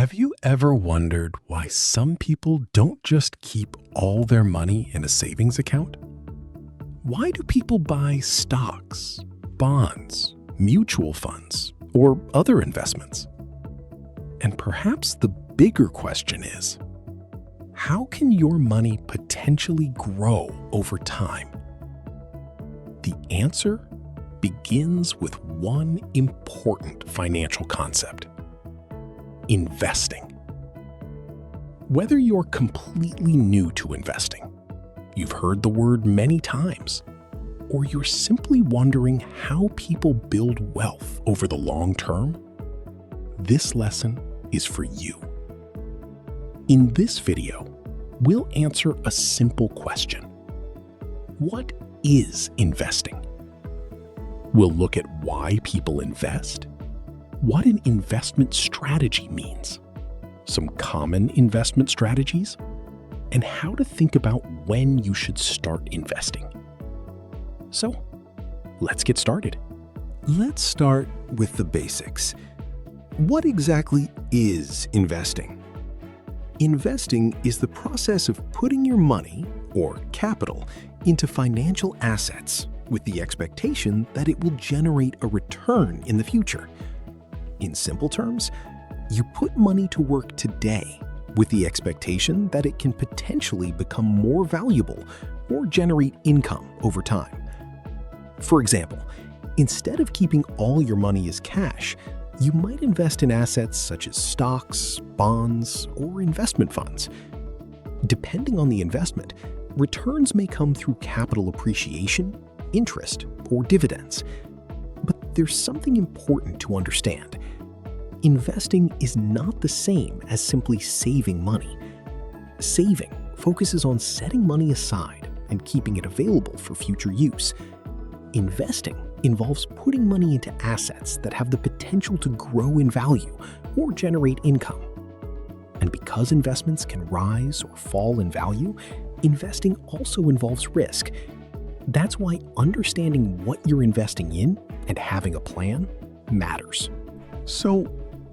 Have you ever wondered why some people don't just keep all their money in a savings account? Why do people buy stocks, bonds, mutual funds, or other investments? And perhaps the bigger question is, how can your money potentially grow over time? The answer begins with one important financial concept: investing. Whether you're completely new to investing, you've heard the word many times, or you're simply wondering how people build wealth over the long term, this lesson is for you. In this video, we'll answer a simple question: what is investing? We'll look at why people invest, what an investment strategy means, some common investment strategies, and how to think about when you should start investing. So, let's get started. Let's start with the basics. What exactly is investing? Investing is the process of putting your money, or capital, into financial assets with the expectation that it will generate a return in the future. In simple terms, you put money to work today with the expectation that it can potentially become more valuable or generate income over time. For example, instead of keeping all your money as cash, you might invest in assets such as stocks, bonds, or investment funds. Depending on the investment, returns may come through capital appreciation, interest, or dividends. But there's something important to understand. Investing is not the same as simply saving money. Saving focuses on setting money aside and keeping it available for future use. Investing involves putting money into assets that have the potential to grow in value or generate income. And because investments can rise or fall in value, investing also involves risk. That's why understanding what you're investing in and having a plan matters. So,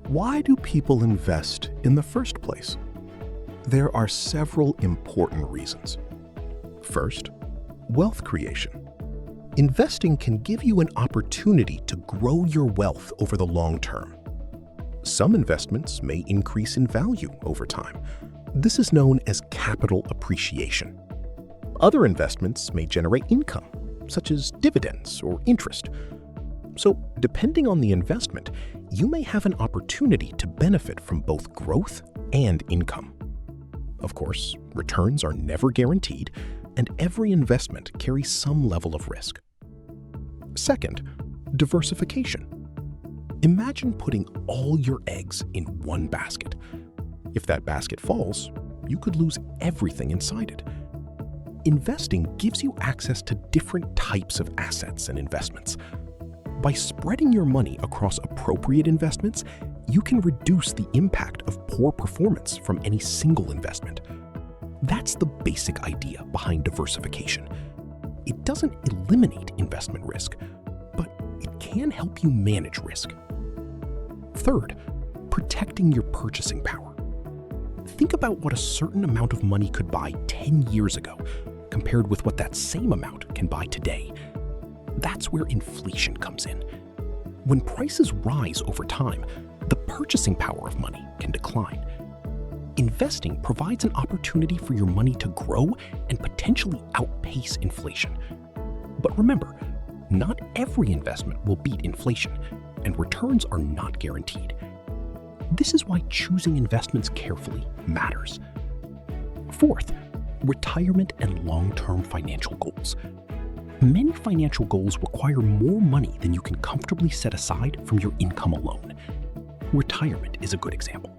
why do people invest in the first place? There are several important reasons. First, wealth creation. Investing can give you an opportunity to grow your wealth over the long term. Some investments may increase in value over time. This is known as capital appreciation. Other investments may generate income, such as dividends or interest. So, depending on the investment, you may have an opportunity to benefit from both growth and income. Of course, returns are never guaranteed, and every investment carries some level of risk. Second, diversification. Imagine putting all your eggs in one basket. If that basket falls, you could lose everything inside it. Investing gives you access to different types of assets and investments. By spreading your money across appropriate investments, you can reduce the impact of poor performance from any single investment. That's the basic idea behind diversification. It doesn't eliminate investment risk, but it can help you manage risk. Third, protecting your purchasing power. Think about what a certain amount of money could buy 10 years ago, compared with what that same amount can buy today. That's where inflation comes in. When prices rise over time, the purchasing power of money can decline. Investing provides an opportunity for your money to grow and potentially outpace inflation. But remember, not every investment will beat inflation, and returns are not guaranteed. This is why choosing investments carefully matters. Fourth, retirement and long-term financial goals. Many financial goals require more money than you can comfortably set aside from your income alone. Retirement is a good example.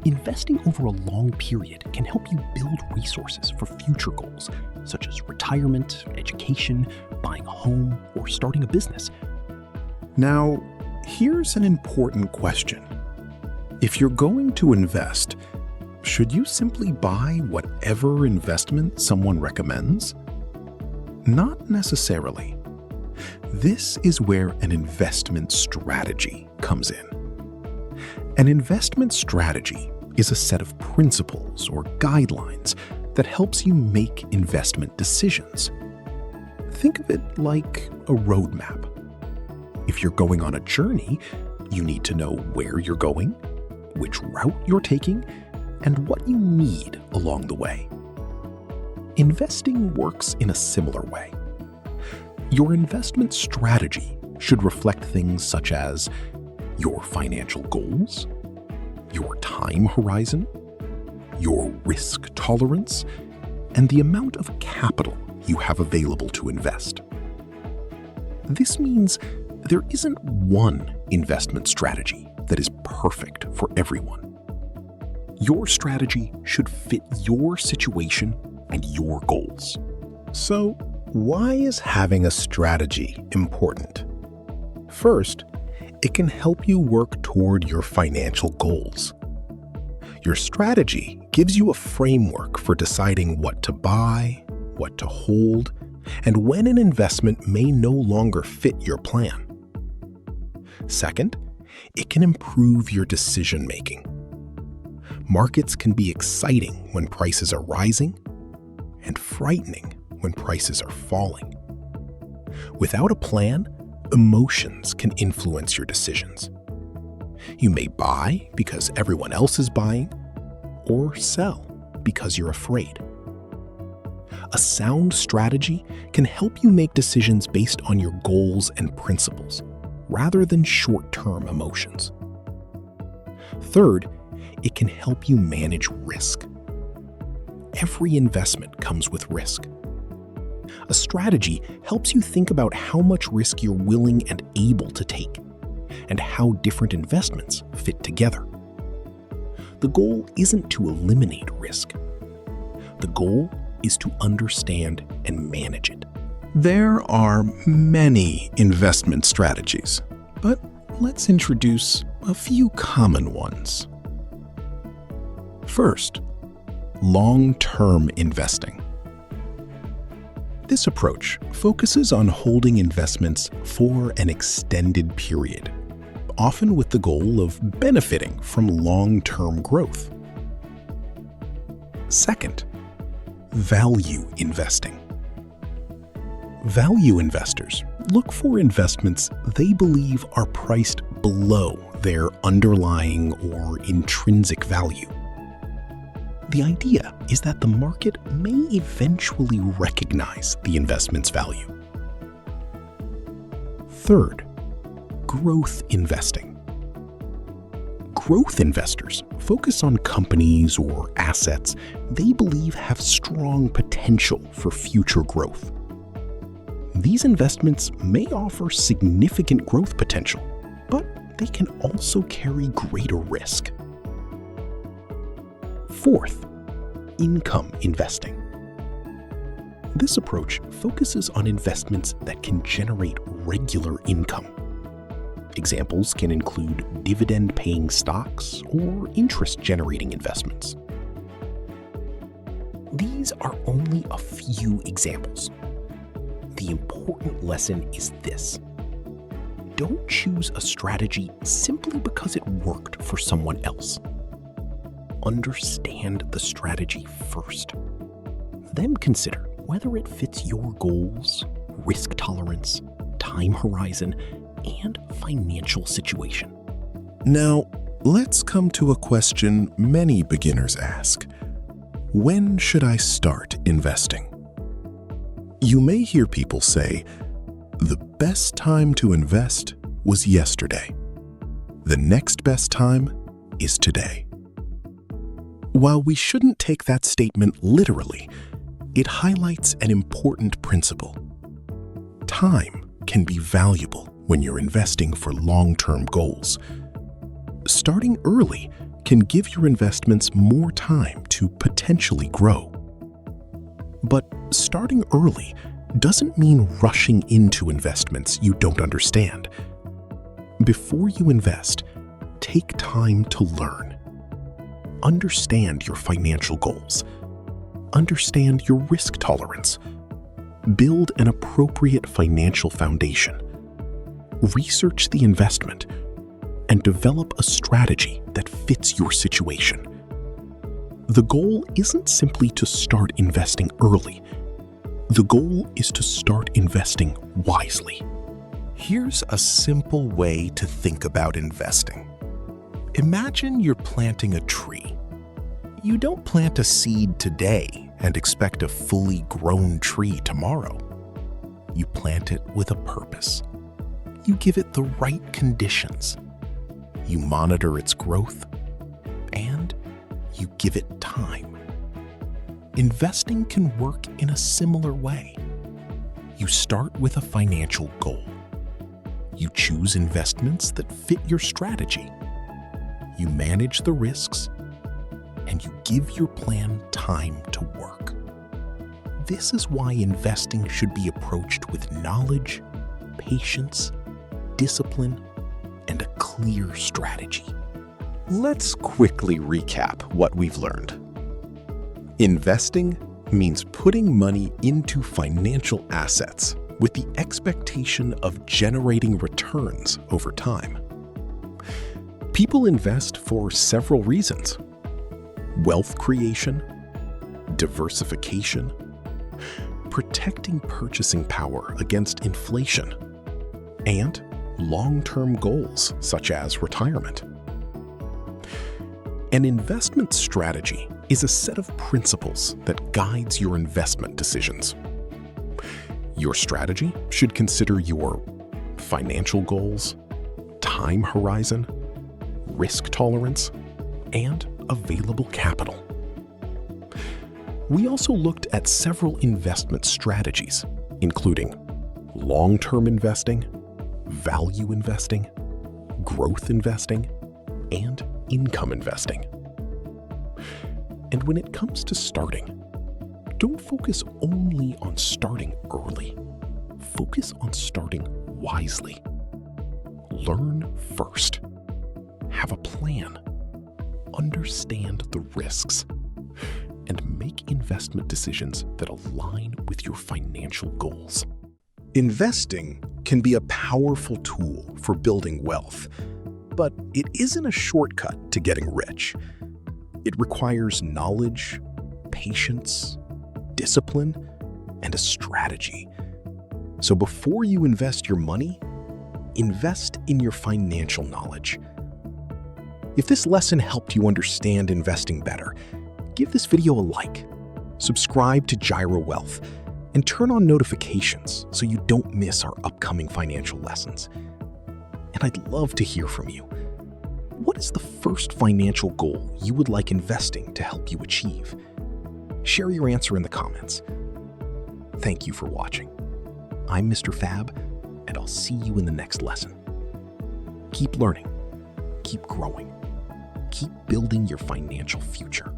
Investing over a long period can help you build resources for future goals, such as retirement, education, buying a home, or starting a business. Now, here's an important question. If you're going to invest, should you simply buy whatever investment someone recommends? Not necessarily. This is where an investment strategy comes in. An investment strategy is a set of principles or guidelines that helps you make investment decisions. Think of it like a roadmap. If you're going on a journey, you need to know where you're going, which route you're taking, and what you need along the way. Investing works in a similar way. Your investment strategy should reflect things such as your financial goals, your time horizon, your risk tolerance, and the amount of capital you have available to invest. This means there isn't one investment strategy that is perfect for everyone. Your strategy should fit your situation and your goals. So, why is having a strategy important? First, it can help you work toward your financial goals. Your strategy gives you a framework for deciding what to buy, what to hold, and when an investment may no longer fit your plan. Second, it can improve your decision-making. Markets can be exciting when prices are rising and frightening when prices are falling. Without a plan, emotions can influence your decisions. You may buy because everyone else is buying, or sell because you're afraid. A sound strategy can help you make decisions based on your goals and principles, rather than short-term emotions. Third, it can help you manage risk. Every investment comes with risk. A strategy helps you think about how much risk you're willing and able to take, and how different investments fit together. The goal isn't to eliminate risk. The goal is to understand and manage it. There are many investment strategies, but let's introduce a few common ones. First, long-term investing. This approach focuses on holding investments for an extended period, often with the goal of benefiting from long-term growth. Second, value investing. Value investors look for investments they believe are priced below their underlying or intrinsic value. The idea is that the market may eventually recognize the investment's value. Third, growth investing. Growth investors focus on companies or assets they believe have strong potential for future growth. These investments may offer significant growth potential, but they can also carry greater risk. Fourth, income investing. This approach focuses on investments that can generate regular income. Examples can include dividend-paying stocks or interest-generating investments. These are only a few examples. The important lesson is this: don't choose a strategy simply because it worked for someone else. Understand the strategy first. Then consider whether it fits your goals, risk tolerance, time horizon, and financial situation. Now, let's come to a question many beginners ask. When should I start investing? You may hear people say, the best time to invest was yesterday. The next best time is today. While we shouldn't take that statement literally, it highlights an important principle. Time can be valuable when you're investing for long-term goals. Starting early can give your investments more time to potentially grow. But starting early doesn't mean rushing into investments you don't understand. Before you invest, take time to learn. Understand your financial goals. Understand your risk tolerance. Build an appropriate financial foundation. Research the investment and develop a strategy that fits your situation. The goal isn't simply to start investing early. The goal is to start investing wisely. Here's a simple way to think about investing. Imagine you're planting a tree. You don't plant a seed today and expect a fully grown tree tomorrow. You plant it with a purpose. You give it the right conditions. You monitor its growth, and you give it time. Investing can work in a similar way. You start with a financial goal. You choose investments that fit your strategy. You manage the risks, and you give your plan time to work. This is why investing should be approached with knowledge, patience, discipline, and a clear strategy. Let's quickly recap what we've learned. Investing means putting money into financial assets with the expectation of generating returns over time. People invest for several reasons: wealth creation, diversification, protecting purchasing power against inflation, and long-term goals such as retirement. An investment strategy is a set of principles that guides your investment decisions. Your strategy should consider your financial goals, time horizon, risk tolerance, and available capital. We also looked at several investment strategies, including long-term investing, value investing, growth investing, and income investing. And when it comes to starting, don't focus only on starting early. Focus on starting wisely. Learn first. Have a plan. Understand the risks. And make investment decisions that align with your financial goals. Investing can be a powerful tool for building wealth, but it isn't a shortcut to getting rich. It requires knowledge, patience, discipline, and a strategy. So before you invest your money, invest in your financial knowledge. If this lesson helped you understand investing better, give this video a like, subscribe to Jireh Wealth, and turn on notifications so you don't miss our upcoming financial lessons. And I'd love to hear from you. What is the first financial goal you would like investing to help you achieve? Share your answer in the comments. Thank you for watching. I'm Mr. Fab, and I'll see you in the next lesson. Keep learning, keep growing, keep building your financial future.